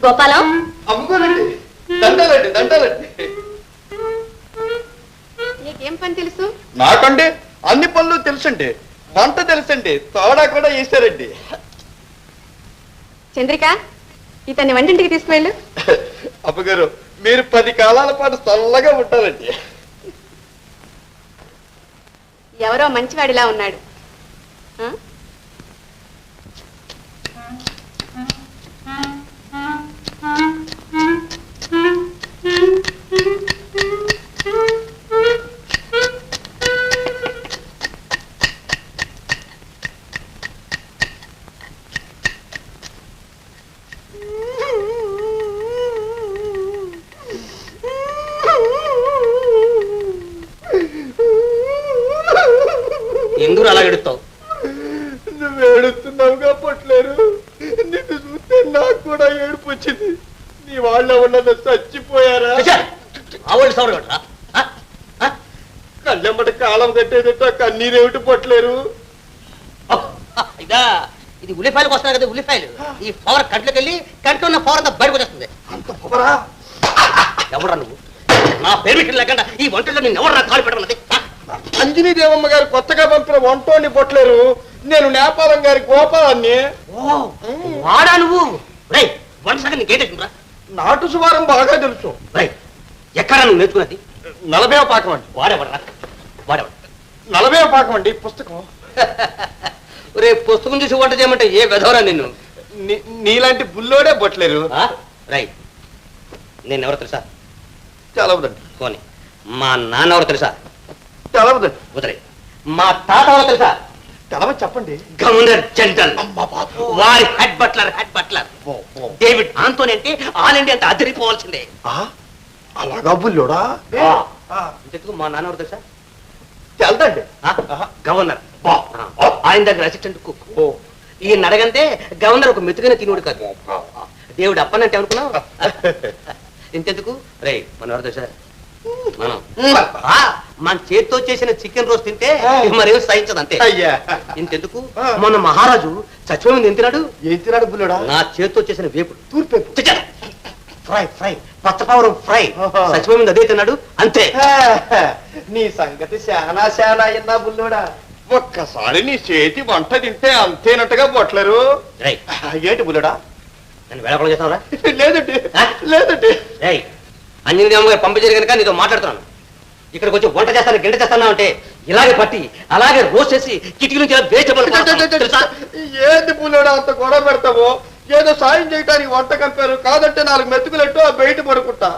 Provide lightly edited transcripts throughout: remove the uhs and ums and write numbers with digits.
గోపాలం అమ్ముకోనండి, దండాలండి దండాలండి. నీకేం పని తెలుసు? నాకండి అన్ని పనులు తెలుసండి, వంట తెలుసండి, తోడా కూడా వేసారండి. చంద్రిక, ఇతన్ని వంటింటికి తీసుకువెళ్ళు. అమ్మగారు, మీరు 10 కాలాల పాటు చల్లగా ఉంటారండి. ఎవరో మంచివాడిలా ఉన్నాడు. ఎందుకు అలా ఎడుతావు? నువ్వు ఏడుస్తున్నావుగా పొట్లేరు, నిన్ను చూస్తే నాకు కూడా ఏడుపు వచ్చింది. నీ వాళ్ళ ఉన్న చచ్చిపోయారా? కళ్ళెమ్మటి కాలం కట్టేదిట కన్నీరేమిటి పొట్లేరు? ఇదా ఇది ఉల్లిపాయలకు వస్తున్నారు కదా, ఉల్లిపాయలు. ఈ పవర్ కంట్లోకి వెళ్ళి కంట్లో ఉన్న పవర్ అంతా బయటకు వచ్చేస్తుంది. అంత పొగరా? ఎవరా నువ్వు? నా పెర్మిషన్ లేకుండా ఈ వంటల్లో నేను ఎవరు నా కాలు పెట్టమన్నది? అంజనీ దేవమ్మ గారు కొత్తగా పంపిన వంటోని పొట్లేరు. నేను నేపాలం గారి గోపాలాన్ని. వాడా నువ్వు? వంట సగం నీకేటా? నాటు సువారం బాగా తెలుసు. ఎక్కడ నువ్వు నేర్చుకున్నది? 40వ పాకం అండి. వాడేవాడరా? వాడేవాడు 40వ పాకం అండి పుస్తకం. రేపు పుస్తకం చూసి వంట చేయమంటే ఏ విధవరా నిన్ను? నీలాంటి బుల్లోడే పొట్లేరు. రైట్. నేను ఎవరు తెలుసా? తెలవదండి. పోనీ మా నాన్న ఎవరు తెలుసా? తెలవదండి. వదిలే. మా తాత ఎవరు తెలుసా? తెలవదు చెప్పండి. గవర్నర్ జనరల్, వారి హెడ్ బట్లర్. డేవిడ్ ఆంటోనీ అంటే ఆల్ ఇండియా అంతా అదిరిపోవాల్సిందే. అలాగా బుల్లోడా? ఇంతకు మా నాన్న ఎవరు తెలుసా? తెలదండి. గవర్నర్. ఆయన దగ్గర అసిస్టెంట్ కుక్. ఈయన అడగంటే గవర్నర్ ఒక మెతుకైనా తినోడు కాదు. దేవుడు అప్పనంటే అనుకున్నావు. ఇంతెందుకు రే, మనం ఎవరు తెలుసా? మనం మన చేతితో చేసిన చికెన్ రోస్ట్ తింటే మరేం సహించదు అంతే. ఇంతెందుకు, మొన్న మహారాజు చచ్చిపోయింది ఏం తిన్నాడు? ఏం తిన్నాడు బుల్లోడా? నా చేతితో చేసిన వేపుడు. తూర్పేపు ఫ్రై పచ్చపావరం ఫ్రై. చచ్చిపోయింది అదే తిన్నాడు అంతే. నీ సంగతి శానా అయినా బుల్లోడా. ఒక్కసారి నీ చేతి వంట తింటే అంతేనట్టుగా పొట్లేరు. ఏంటి బుల్లోడా? నేను వేళపడం చేస్తావురా? లేదండి లేదండి. అంజనీ దేవమ్మ గారు పంపించారు కనుక నీతో మాట్లాడుతున్నాను. ఇక్కడికి వచ్చి వంట చేస్తాను గంట చేస్తాను అంటే ఇలాగే పట్టి అలాగే రోస్ట్ చేసి కిటికీ నుంచి ఏంది బుల్లోడా అంత గొడవ పెడతావు? ఏదో సాయం చేయడానికి వంట కలిపారు, కాదంటే 4 మెతుకులెట్టు బయట పడుకుంటా.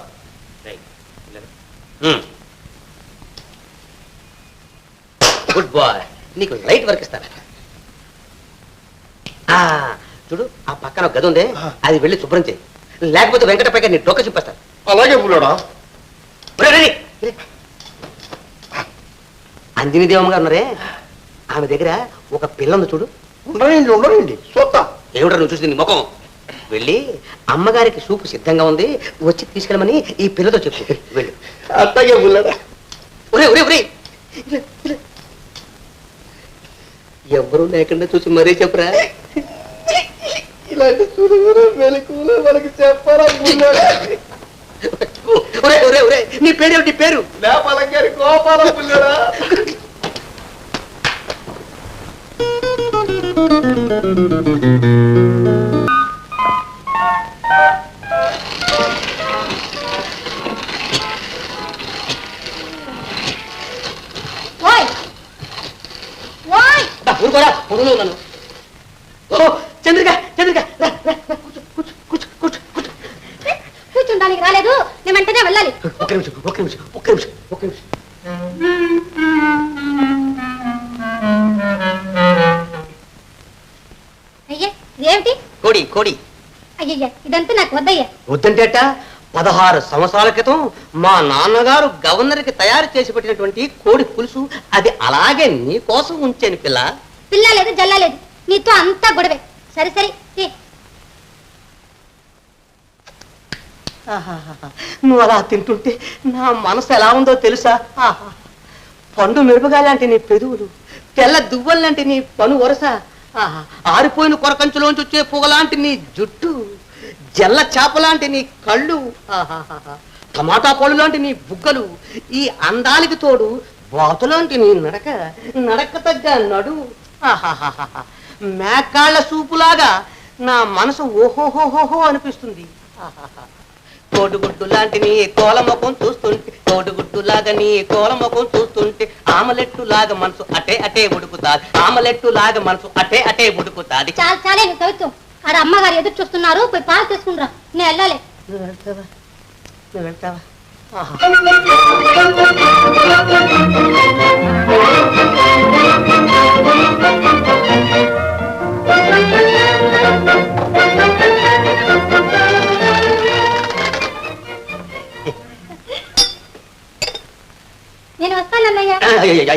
Good boy. నీకు లైట్ వర్క్ ఇస్తాను. చూడు, ఆ పక్కన గది ఉంది, అది వెళ్ళి శుభ్రం చేయి. లేకపోతే వెంకటపై నీ డొక్క చూపిస్తాను. అలాగే బుల్లోడా. అంజనీ దేవమ్మ గారు ఉన్నారే, ఆమె దగ్గర ఒక పిల్ల ఉంది చూడు. ఉండనండి చూస్తా. ఏమిటో నువ్వు చూసి నీ ముఖం. వెళ్ళి అమ్మగారికి సూపు సిద్ధంగా ఉంది, వచ్చి తీసుకెళ్ళమని ఈ పిల్లతో చెప్పు. వెళ్ళు. అత్తగే బుల్లోడా. ఎవరు లేకుండా చూసి మరీ చెప్పరా. ఇలాంటి చూడు మెలకువలు మనకి చెప్పరా బుల్లోడా. నీ పేరు పేరు? నేపాలం గారి గోపాలం బుల్లోడా. ఊరుకోరా, పొరుగు ఉన్నాను. చంద్రిక కూర్చుంటానికి రాలేదు, నేను వెంటనే వెళ్ళాలి. ఒక్క నిమిషం. అయ్యే ఇదేమిటి? కోడి. అయ్యయ్యా, ఇదంతా నాకు వద్దయ్యా. వద్దంటేట 16 సంవత్సరాల క్రితం మా నాన్నగారు గవర్నర్కి తయారు చేసి పెట్టినటువంటి కోడి పులుసు, అది అలాగే నీ కోసం ఉంచాను పిల్ల. పిల్ల లేదు జల్లా లేదు, నీతో అంతా గొడవే. సరే నువ్వు అలా తింటుంటే నా మనసు ఎలా ఉందో తెలుసా? పండు మిరపకాయ లాంటి నీ పెదవులు, తెల్ల దువ్వల్లాంటి నీ పను వరస, ఆరిపోయిన కొరకంచులోంచి వచ్చే పొగలాంటి నీ జుట్టు, జల్ల చేప లాంటి నీ కళ్ళు, టమాటా పళ్ళు లాంటి నీ బుగ్గలు, ఈ అందానికి తోడు బాతులాంటి నీ నడక, నడక తగ్గ నడు, మేకాళ్ళ సూపులాగా నా మనసు ఓహోహోహోహో అనిపిస్తుంది. కోడిగుడ్డు లాంటి నీ కోలముఖం చూస్తుంటే, కోడిగుడ్డు లాగా నీ కోలముఖం చూస్తుంటే ఆమలెట్టు లాగా మనసు అటే అటే ఉడుకుతాది, ఆమలెట్టు లాగా మనసు అటే అటే ఉడుకుతాది. చాలా చాలే నువ్వు కవిత్వం. ఆడ అమ్మగారు ఎదురు చూస్తున్నారు, పోయి పాలు తీసుకుంటా. నేను వెళ్ళాలి. నువ్వు వెళ్తావా? నువ్వు వెళ్తావా? నేను వస్తానన్నయ్య.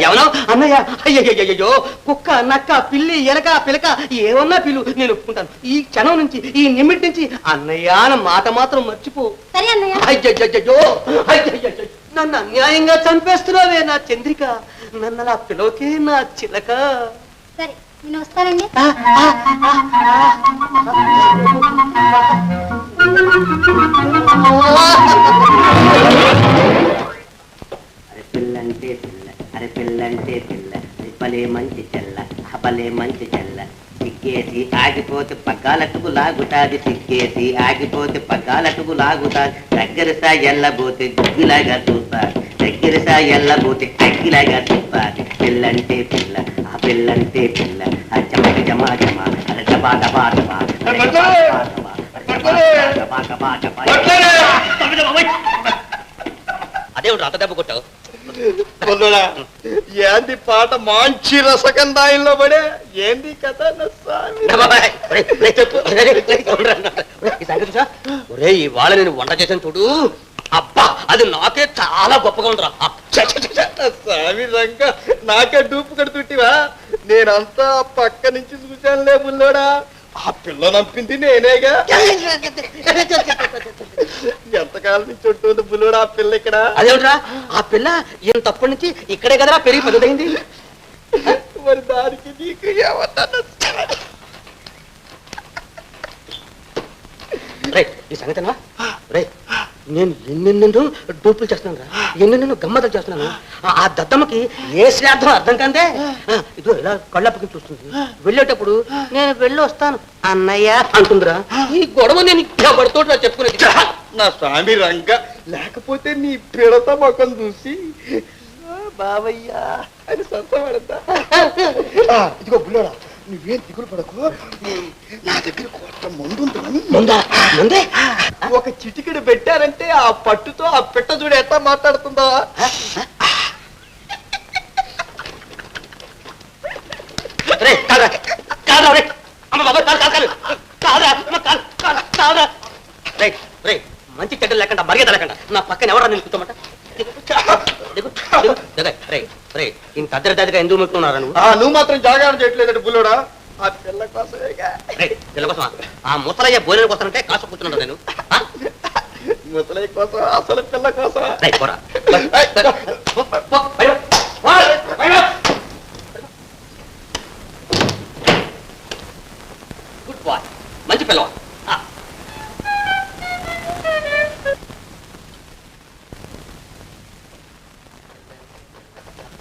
ఎవరో అన్నయ్య, అయ్యయ్యో, కుక్క నక్క పిల్లి ఎలక పిలక ఏమన్నా పిలు, నేను ఒప్పుకుంటాను. ఈ క్షణం నుంచి, ఈ నిమిటి నుంచి అన్నయ్య అన్న మాట మాత్రం మర్చిపో. సరే అన్నయ్య. అయ్యయ్యో, అయ్యయ్యో, నన్ను అన్యాయంగా చంపేస్తున్నావే నా చంద్రిక, నన్ను అలా పిలవకే నా చిలక. సరే నేను వస్తానండి. పిల్లంటే పిల్ల, అరే పిల్లంటే పిల్ల, భలే మంచి చెల్ల, భలే మంచి చెల్ల. సిక్కేసి ఆగిపోతే పగ్గాలట్టుకు లాగుతాది, సిక్కేసి ఆగిపోతే పగ్గాలట్టుకు లాగుతాది. దగ్గరసా ఎల్లబోతే గుగ్గిలాగా చూస్తాది, దగ్గరసా ఎల్లబోతే అగ్గిలాగా చూస్తాది. పిల్లంటే పిల్ల, ఆ పిల్లంటే పిల్ల, ఆ జమకి జమా జమా, అరే జబా డబా డబా, అదేమిటి అంత దెబ్బ కొట్టావు? ఏంది పాట మంచి రసకందాయంలో పడే, ఏంది కథ నా స్వామి? ఒరే ఇవాళ నేను వంట చేశాను చూడు, అబ్బా అది నాకే చాలా గొప్పగా ఉందిరా. స్వామి రంగ నాకే డూపు కడుతుంటివా? నేనంతా పక్క నుంచి చూశానులే బుల్లోడా. ఆ పిల్ల నంపింది నేనేగా. ఎంతకాలం నుంచి ఉంటుంది బుల్లోడా ఆ పిల్ల ఇక్కడ? అదేమిట్రా, ఆ పిల్ల ఇంతప్పటి నుంచి ఇక్కడే కదరా పెరిగి పెద్దదైంది. మరి దానికి నీకు ఏమన్నా ఈ సంగతినా? రే నేను ఎన్నెన్నెన్నో డూపులు చేస్తున్నాను రా, ఎన్నెన్నెన్నో గమ్మతలు చేస్తున్నాను. ఆ దద్దమ్మకి ఏ శ్రాద్ధం అర్థం కందే. ఇదో ఇలా కళ్ళప్పకి చూస్తుంది, వెళ్ళేటప్పుడు నేను వెళ్ళి వస్తాను అన్నయ్య అంటుందిరా. ఈ గొడవ నేను పడుతూ చెప్పుకునేది. నా స్వామి రంగ, లేకపోతే నీ పిడత ముఖం చూసి బావయ్యా అని సంతపడతా. ఇదిగో బుల్లోడా, నువ్వేం దిగులు పడకు, నా దగ్గర కొత్త మందుందని. ముందే ఒక చిటికెడు పెట్టారంటే ఆ పట్టుతో ఆ పిట్ట చూడు ఎట్లా మాట్లాడుతుందా. మంచి చెడ్డ లేకుండా మర్యాద లేకుండా నా పక్కన ఎవరా నేను కూర్చోమంట? ఇంత అద్దరిగా ఎందుకు మెక్కున్నారా నువ్వు? నువ్వు మాత్రం జాగ్రత్త చేయట్లేదంటే బుల్లోడా, ఆ పిల్ల కోసమేగా. పిల్ల కోసమా? ఆ ముసలయ్య భోజనం కోసమంటే కాసు కూర్చున్నాడు నేను. ముసలయ్య కోసం, అసలు పిల్ల కోసం. గుడ్ బాయ్, మంచి పిల్లవా.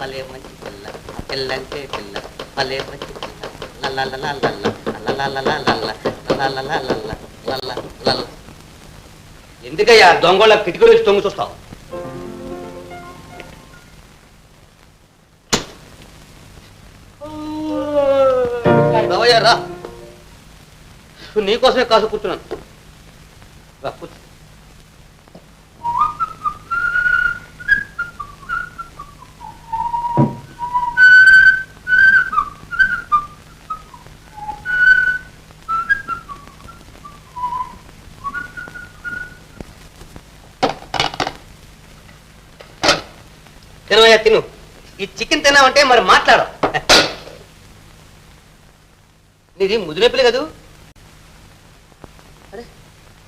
భలే మంచి పిల్ల, పిల్లంటే పిల్ల, భలే మంచి పిల్ల. ఎందుకయ్యా దొంగళ్ళ కిటికీలో తొంగి చూస్తావు? రా, నీకోసమే కాసు కూర్చున్నాను. రా కూర్చో. తినవయ్యా తిను. ఈ చికెన్ తిన్నావంటే మరి మాట్లాడు. నీది ముదిరేపులే కదూ? అరే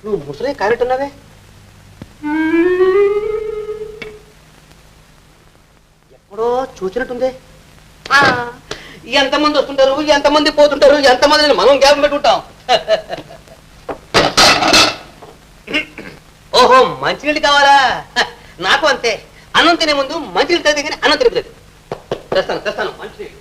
నువ్వు ముసలే కానట్టున్నావే. ఎక్కడో చూసినట్టుందే. ఎంతమంది వస్తుంటారు, ఎంతమంది పోతుంటారు, ఎంతమందిని మనం జ్ఞాపకం పెట్టుకుంటాం. ఓహో మంచినీళ్ళు కావాలా నాకు అంతే అన్నం తినే ముందు మంచినీళ్ళు తాగితే కానీ అన్నం తిరుగుతుంది తెస్తాను మంచినీళ్ళు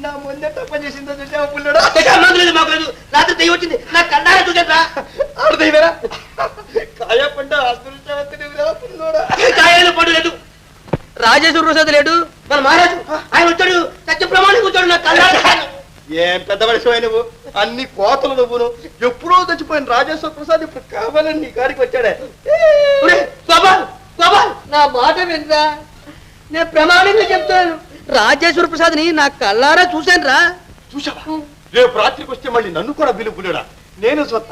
నా ముందట పనిచేసిందో చూసావా పుల్లడా? రాత్రి దయ్యం వచ్చింది నా కన్నారా చూసారా ఆడదైవరా కాయ పంట పుల్లోడా కాయలు పడు లేదు రాజేశ్వర ప్రసాద్ లేడు మన మహారాజు ఆయన వచ్చాడు సత్య ప్రమాణం కూర్చోడు నా కన్నారా ఏం పెద్ద మనిషి నువ్వు అన్ని కోతలు నువ్వును ఎప్పుడో చచ్చిపోయిన రాజేశ్వర ప్రసాద్ ఇప్పుడు కావాలని నీ కాడికి వచ్చాడే నా మాట వినరా నేను ప్రమాణంగా చెప్తాను రాజేశ్వర ప్రసాద్ ని నా కల్లారా చూశాను రా చూసావా రేపు రాత్రికి వస్తే మళ్ళీ నన్ను కూడా పిలుపులేడా నేను సొత్త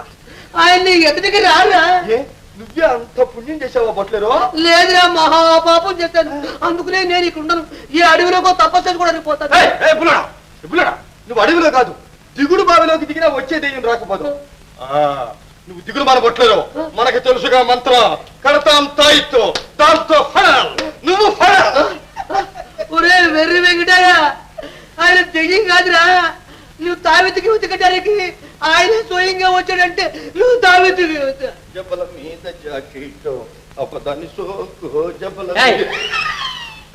ఆయన్ని ఎక్కడికి రారా ఏ నువ్వే అంత పుణ్యం చేసావా బొట్లేరో లేదురా మహాపాపం చేశాను అందుకనే నేను ఇక్కడ ఉండను ఈ అడవిలోకి తపస్సు కూడా పోతాను నువ్వు అడవిలో కాదు దిగుడు బావిలోకి దిగినా వచ్చే దెయ్యం రాకపోదు నువ్వు దిగుడు బావి బొట్లేరో మనకు తెలుసుగా మంత్రం కడతాం తాయితో దాంతో ఫల్ నువ్వు ఫల్ ఒరే వెర్రి వెంకటయ్య ఆయన దెయ్యం కాదురా నువ్వు తావెత్తికి ఉతికడానికి ఆయన స్వయంగా వచ్చాడంటే నువ్వు తావెత్తికి జబల మీద జాకెట్ అపదాని సోకు జబల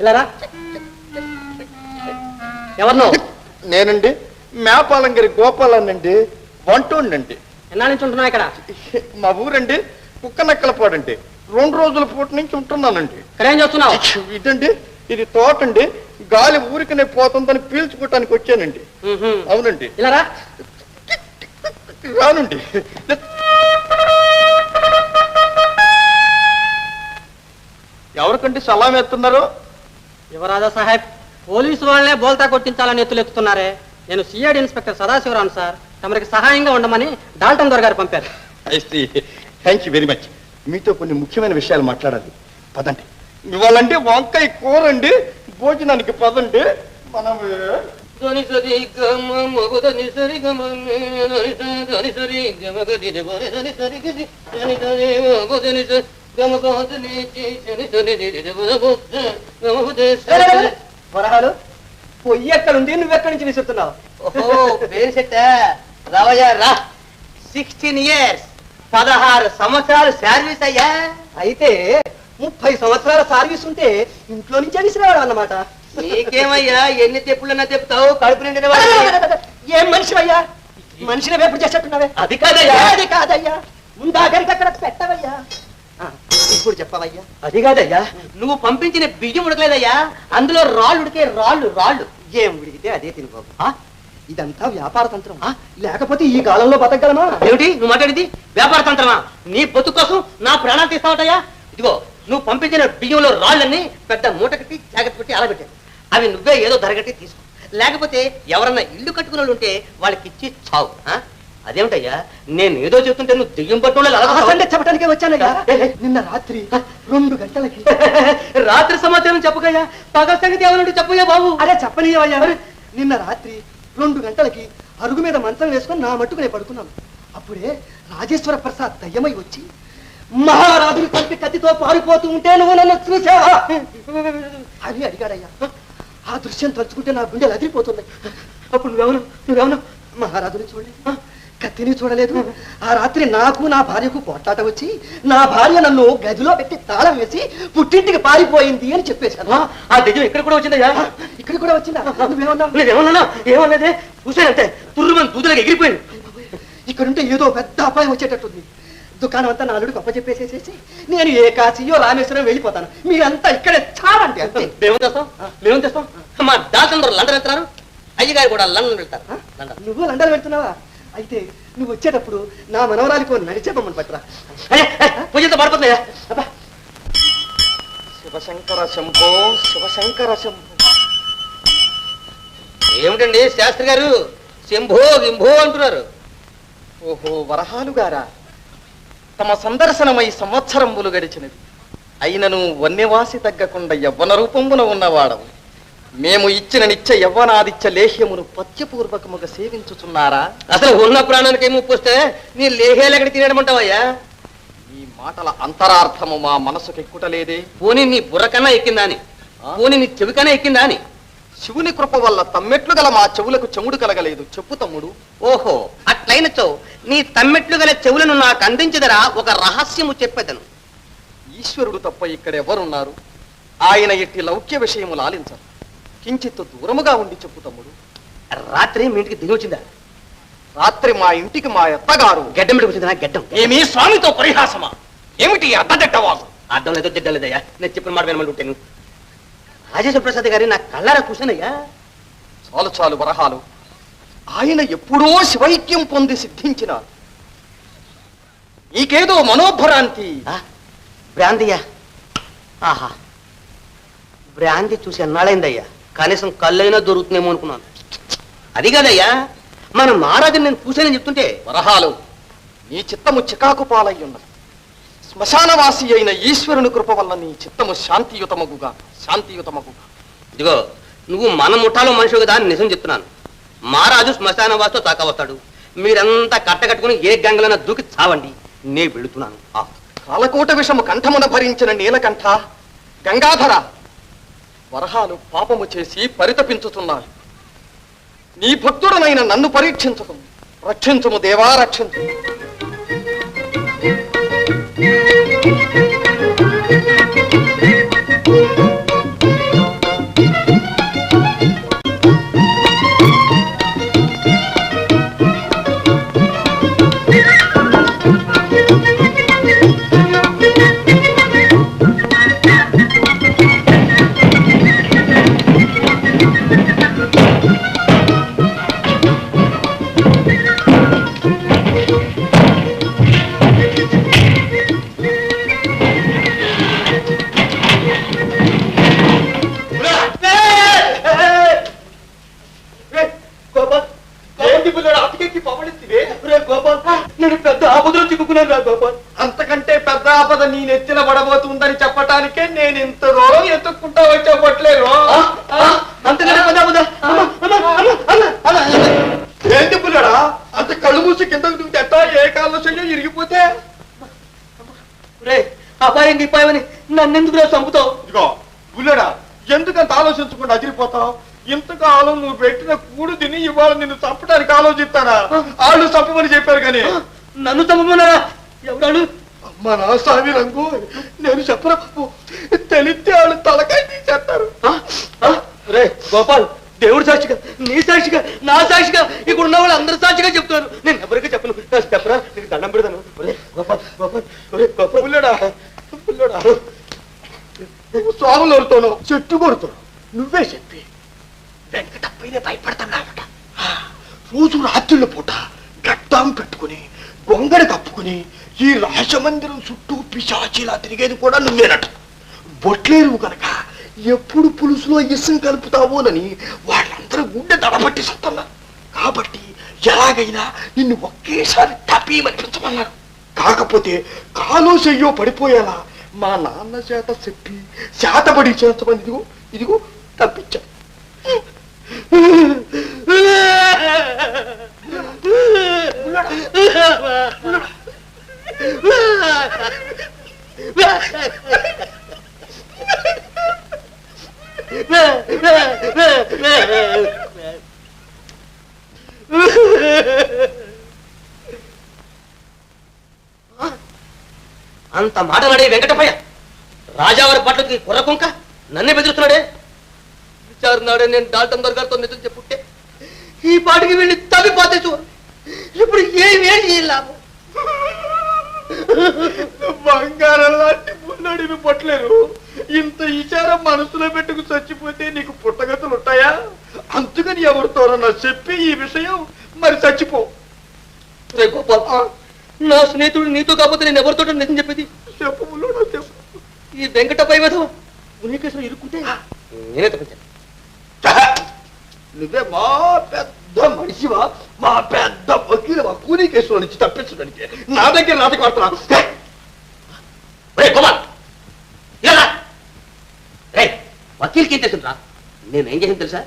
ఇలారా ఎవరినో నేనండి మేపాలంగారి గోపాలనండి వంటోండండి ఎన్నా నుంచి ఉంటున్నా ఇక్కడ మా ఊరండి కుక్కనక్కలపాడండి 2 రోజుల పూట నుంచి ఉంటున్నానండి ఇక్కడ ఏం చేస్తున్నావు ఇదండి ఇది తోటండి గాలి ఊరికనే పోతుందని పీల్చుకోవటానికి వచ్చానండి అవునండి ఇలారా రానండి ఎవరికంటే సలాం ఎత్తున్నారు యువరాజా సాహెబ్ పోలీసు వాళ్ళనే బోల్తా కొట్టించాలని ఎత్తులెత్తుతున్నారే నేను సిఐడి ఇన్స్పెక్టర్ సదాశివరావు సార్ తమరికి సహాయంగా ఉండమని డాల్టన్ దొర గారు పంపారు థ్యాంక్ యూ వెరీ మచ్ మీతో కొన్ని ముఖ్యమైన విషయాలు మాట్లాడాలి పదండి ఇవాళంటే వంకాయ కూర అండి భోజనానికి పదండి మనం వరహాలు పొయ్యి ఎక్కడుంది నువ్వెక్కడి నుంచి విసురుతున్నావు ఓహో పేరు సెట్ రావయ్యా రా 16 years 16 సంవత్సరాలు సర్వీస్ అయ్యా అయితే 30 సంవత్సరాల సర్వీస్ ఉంటే ఇంట్లో నుంచే విసిరేవాడు అన్నమాట నీకేమయ్యా ఎన్ని తెప్పులన్నా తెప్పుతావు కడుపు నిండిన ఏం మనిషి అయ్యా మనిషిని వేపుడు చేసేట్టున్నావే అది కాదయ్యా ముందా గరికి అక్కడ పెట్టవయ్యా ఇప్పుడు చెప్పవయ్యా అది కాదయ్యా నువ్వు పంపించిన బియ్యం ఉడకలేదయ్యా అందులో రాళ్ళు ఉడికే రాళ్ళు ఏం ఉడికితే అదే తినుకో ఇదంతా వ్యాపార తంత్రం లేకపోతే ఈ కాలంలో బతకగలమా ఏమిటి నువ్వు మాట్లాడేది వ్యాపార తంత్రమా నీ బతుకు కోసం నా ప్రాణాలు తీస్తావటయ్యా ఇదిగో నువ్వు పంపించిన బియ్యంలో రాళ్ళన్నీ పెద్ద మూట కట్టి జాగ్రత్త పెట్టి అలబెట్టాను అవి నువ్వే ఏదో ధరగట్టి తీసుకో లేకపోతే ఎవరన్నా ఇల్లు కట్టుకున్న వాళ్ళు ఉంటే వాళ్ళకి ఇచ్చి చావు అదేమిటయ్యా నేను ఏదో చెప్తుంటే నువ్వు దెయ్యం పట్టుకోవాలి చెప్పడానికే వచ్చానయ్యా నిన్న రాత్రి 2 గంటలకి రాత్రి సమాచారం చెప్పకయ్యా పగల సంగతి ఎవరు చెప్పయ్యా బాబు అదే చెప్పనీయవయ్యా నిన్న రాత్రి 2 గంటలకి అరుగు మీద మంచం వేసుకొని నా మట్టుకు నేను పడుకున్నాను అప్పుడే రాజేశ్వర ప్రసాద్ దయ్యమై వచ్చి మహారాజుని కంటి కత్తితో పారిపోతూ ఉంటే నువ్వు నన్ను చూసావా అని అడిగాడయ్యా ఆ దృశ్యం తలుచుకుంటే నా గుండెలు అదిరిపోతున్నాయి అప్పుడు నువ్వేమన్నా మహారాజుని చూడలేదు కత్తిని చూడలేదు. ఆ రాత్రి నాకు నా భార్యకు పోట్లాట వచ్చి నా భార్య నన్ను గదిలో పెట్టి తాళం వేసి పుట్టింటికి పారిపోయింది అని చెప్పేశాను. ఆ దెయ్యం ఇక్కడ కూడా వచ్చిందయ్యా. ఇక్కడ కూడా వచ్చిందా? నువ్వేమన్నావు? నేనేమన్నా ఏమన్నదే చూసానంటే తుర్రుమని దూదలకి ఎగిరిపోయింది. ఇక్కడుంటే ఏదో పెద్ద అపాయం వచ్చేటట్టుంది. దుకాణం అంతా నా అల్లుడికి అప్పచెప్పేసేసేసి నేను ఏ కాశీయో రామేశ్వరం వెళ్ళిపోతాను. మీరంతా ఇక్కడే చాలండి అంతే. మేమేం చేస్తాం? మా దాసందరూ లండన్ వెళ్తున్నారు, అయ్యగారు కూడా లండన్ వెళ్తారు. నువ్వు లండన్ వెళ్తున్నావా? అయితే నువ్వు వచ్చేటప్పుడు నా మనవరాలికి నడిచే బొమ్మను పట్టరా. పూజంతో పడిపోతున్నాయా? శివశంకర శంభో, శివశంకర శంభో. ఏమిటండి శాస్త్రి గారు శంభో గింభో అంటున్నారు? ఓహో, వరహాలు గారా. తమ సందర్శనమై సంవత్సరంబులు గడిచినది. అయినను వన్యవాసి తగ్గకుండా యవ్వన రూపంబున ఉన్నవాడవు. మేము ఇచ్చిన నిత్య యవ్వనాదిత్య లేహ్యమును పత్యపూర్వకముగా సేవించుచున్నారా? అసలు ఉన్న ప్రాణానికి ముప్పు వస్తే నీ లేహేలెక్కడి తినేయమంటావయ్యా? ఈ మాటల అంతరార్థము మా మనసుకు ఎక్కుటలేదే. పోనీ నీ బుర్రకన్నా ఎక్కిందా అని, పోనీ నీ చెవికన్నా ఎక్కిందా అని. శివుని కృప వల్ల తమ్మెట్లు గల మా చెవులకు చెవుడు కలగలేదు. చెప్పు తమ్ముడు. ఓహో, అట్లయినచో నీ తమ్మెట్లు గల చెవులను నాకు అందించదరా ఒక రహస్యము చెప్పేదను. ఈశ్వరుడు తప్ప ఇక్కడ ఎవరున్నారు? ఆయన ఎట్టి లౌక్య విషయములు ఆలించరు. కించిత్తు దూరముగా ఉండి చెప్పు తమ్ముడు. రాత్రి మీ ఇంటికి దిగి వచ్చిందా? రాత్రి మా ఇంటికి మా అత్తగారు గడ్డం పెట్టి వచ్చిందా? గడ్డం ఏమీ స్వామితో పరిహాసమా? ఏమిటి అడ్డదట్టవాసు? అర్థం లేదో దిడ్డం లేదయ్యా. నేను చెప్పిన మాట వినమని ఉంటాను. రాజేశ్వర ప్రసాద్ గారి నా కళ్ళారా చూశానయ్యా. చాలు చాలు వరహాలు. ఆయన ఎప్పుడో శివైక్యం పొంది సిద్ధించినారు. నీకేదో మనోభ్రాంతి. భ్రాంతియా? ఆహా, భ్రాంతి చూసి అన్నాడైందయ్యా. కనీసం కళ్ళైనా దొరుకుతుందేమో అనుకున్నాను. అది కాదయ్యా, మన మహారాజుని నేను చూశానని చెప్తుంటే. వరహాలు, నీ చిత్తము చికాకు పాలయ్యున్నది. శ్మశానవాసి అయిన ఈశ్వరుని కృప వల్ల నీ చిత్తము శాంతియుతమగుగా శాంతియుతమగుగా. ఇదిగో, నువ్వు మన ముఠాలో మనిషి కదా అని నిజం చెప్తున్నాను. మహారాజు శ్మశాన వాసుతో తాక వస్తాడు. మీరంతా కట్టకట్టుకుని ఏ గంగలైనా దూకి చావండి. నే వెళుతున్నాను. కాలకోట విషము కంఠమున భరించిన నీలకంఠ, గంగాధర, వరహాలు పాపము చేసి పరితపించుతున్నారు. నీ భక్తుడనైన నన్ను పరీక్షించకు. రక్షించుము దేవా, రక్షించు. నేను పెద్ద ఆపదలో చిక్కుకున్నాను రా గోపాల్. అంతకంటే పెద్ద ఆపద నీ నెత్తిన పడబోతుందని చెప్పటానికే నేను ఇంత దూరం ఎత్తుక్కుంటా చెప్పట్లేదు. అంతకంటే పెద్ద ఆపద? ఏంటి పుల్లడా, అంత కళ్ళు మూసి కిందకు దిగితే ఎట్టా? ఏ కాలంలో చెయ్యో ఇరిగిపోతే? రే, అపాయం గిపాయమని నన్నెందుకు రా చంపుతావు? ఇదిగో పుల్లడా, ఎందుకంత ఆలోచించకుండా అదిరిపోతావు? ఇంతకాలం నువ్వు పెట్టిన కూడు తిని ఇవాళ నిన్ను చంపడానికి ఆలోచిస్తారా? వాళ్ళు చంపమని చెప్పారు కానీ నన్ను చంపమన్నారా? ఎవరాడు? అమ్మ నా స్వామి రంగు, నేను చెప్పరా? తెలిస్తే వాళ్ళు తలకాయ తీసేస్తారు. రే గోపాల్, దేవుడు సాక్షిగా, నీ సాక్షిగా, నా సాక్షిగా, ఇక్కడ ఉన్న వాళ్ళు అందరు సాక్షిగా చెప్తారు. నేను ఎవరికి చెప్పను. చెప్పరా, నీకు దండం పెడతాను. గోపాల్ గోపాల్ గోపాల్. పుల్లడా పుల్లడా, నువ్వు స్వాములు ఎవరితోనో చెట్టు కొడుతున్నావు. నువ్వే చెప్పి వెంకటప్పైనే భయపడుతున్నావుట. రోజు రాత్రుల పూట గడ్డం పెట్టుకుని గొంగడి కప్పుకుని ఈ రాజమందిరం చుట్టూ పిశాచిలా తిరిగేది కూడా నువ్వేనట. బొట్లేరు కనుక ఎప్పుడు పులుసులో ఇసం కలుపుతావోనని వాళ్ళందరూ గుండె దడబట్టి సత్తన్నారు. కాబట్టి ఎలాగైనా నిన్ను ఒకేసారి తప్పీమనిపించమన్నారు. కాకపోతే కాలో చెయ్యో పడిపోయేలా మా నాన్న చేత చెప్పి చేతబడి చేస్తామని ఇదిగో ఇదిగో తప్పించా. అంత మాటలాడే వెంకటపయ్య రాజావారి పట్లకి కుర్రకుంక నన్నే బెదిరిస్తున్నాడే. విచారనాడే నేను డాల్టన్ దొరగారితో నిజం చెప్పుంటే ఈ పాటికి వెళ్ళి తవ్విపోతేచ్చు. ఇప్పుడు ఏం లాభం? బంగారం లాంటి మున్నడివి పొట్టలేరు. ఇంత విచారం మనసులో పెట్టుకు చచ్చిపోతే నీకు పుట్టగతులు ఉంటాయా? అందుకని ఎవరితోనన్నా చెప్పి ఈ విషయం మరి చచ్చిపో. రే గోపాల్, నా స్నేహితుడు నీతో కాకపోతే నేను ఎవరితో నిజం చెప్పేది? చెప్పు బుల్లోడా, చెప్పు. ఈ వెంకటపై మీద ఉనికేశ్వరం ఇరుక్కుంటే నేనే తప్పించాను. నువ్వే మా పెద్ద మనిషివా, మా పెద్ద వకీలవా కూలీ కేసులో నుంచి తప్పించడానికి నా దగ్గర నాటకం ఆడుతున్నా? రే గోపాల్, ఇలా రే వకీల్కి ఏం తెలుసురా? నేను ఏం చేసింది తెలుసా?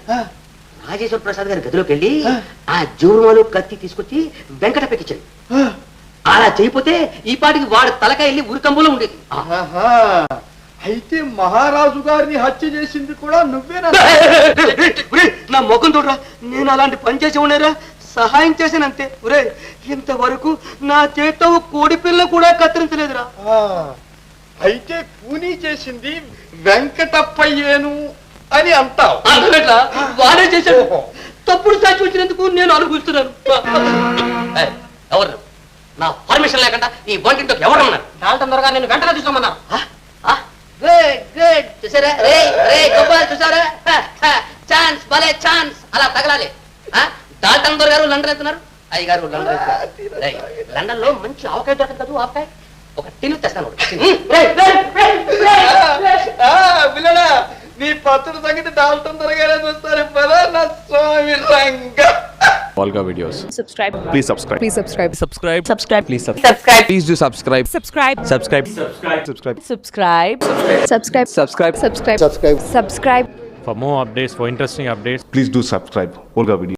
రాజేశ్వర ప్రసాద్ గారి గదిలోకి వెళ్ళి ఆ జూరుమాలు కత్తి తీసుకొచ్చి వెంకటపైకిచ్చాను. అలా చేయపోతే ఈ పాటికి వాడు తలకాయ వెళ్ళి ఉరికంబులో ఉండేది. అయితే మహారాజు గారిని హత్య చేసింది కూడా నువ్వేనా? నా ముఖం చూడరా, నేను అలాంటి పని చేసి ఉండేరా? సహాయం చేశానంతే. ఒరే, ఇంతవరకు నా చేతితో కోడి పిల్ల కూడా కత్తిరించలేదురా. అయితే కూనీ చేసింది వెంకటప్పయ్యేను అని అంటావు? అంతేట్లా? వాడే చేశాడు. తప్పుడు సాక్షి వచ్చినందుకు నేను అనుభవిస్తున్నాను. ఎవరు నా పర్మిషన్ లేకుండా ఈ వంటింట్లోకి ఎవరు ఉన్నారు? డాల్టన్ దొరగా నేను వెంటనే తీసుకోమన్నారు. గుడ్ గుడ్, చూసారా? రే రే గోపాల్, చూసారా? ఛాన్స్, భలే ఛాన్స్. అలా తగలాలి. డాల్టన్ దొర గారు లండన్ వెళ్తున్నారు, అయ్యగారు లండన్ వెళ్తున్నారు. లండన్ లో మంచి ఆవకాయ దొరకదు కదా, ఆవకాయ ఒక టిన్ తెస్తాను. పిల్లడా, నీ పత్రుడు సంగతి డాల్టన్ దొరగానే చూస్తారు పదా నా స్వామి Ranga. Volga videos. Subscribe. Please subscribe. Please subscribe. Subscribe. Subscribe. Please Subscribe. Please do subscribe. Subscribe. Subscribe. Subscribe. Subscribe. Subscribe. Subscribe. Subscribe. Subscribe. Subscribe. For more updates, for interesting updates, Please do subscribe. Volga videos.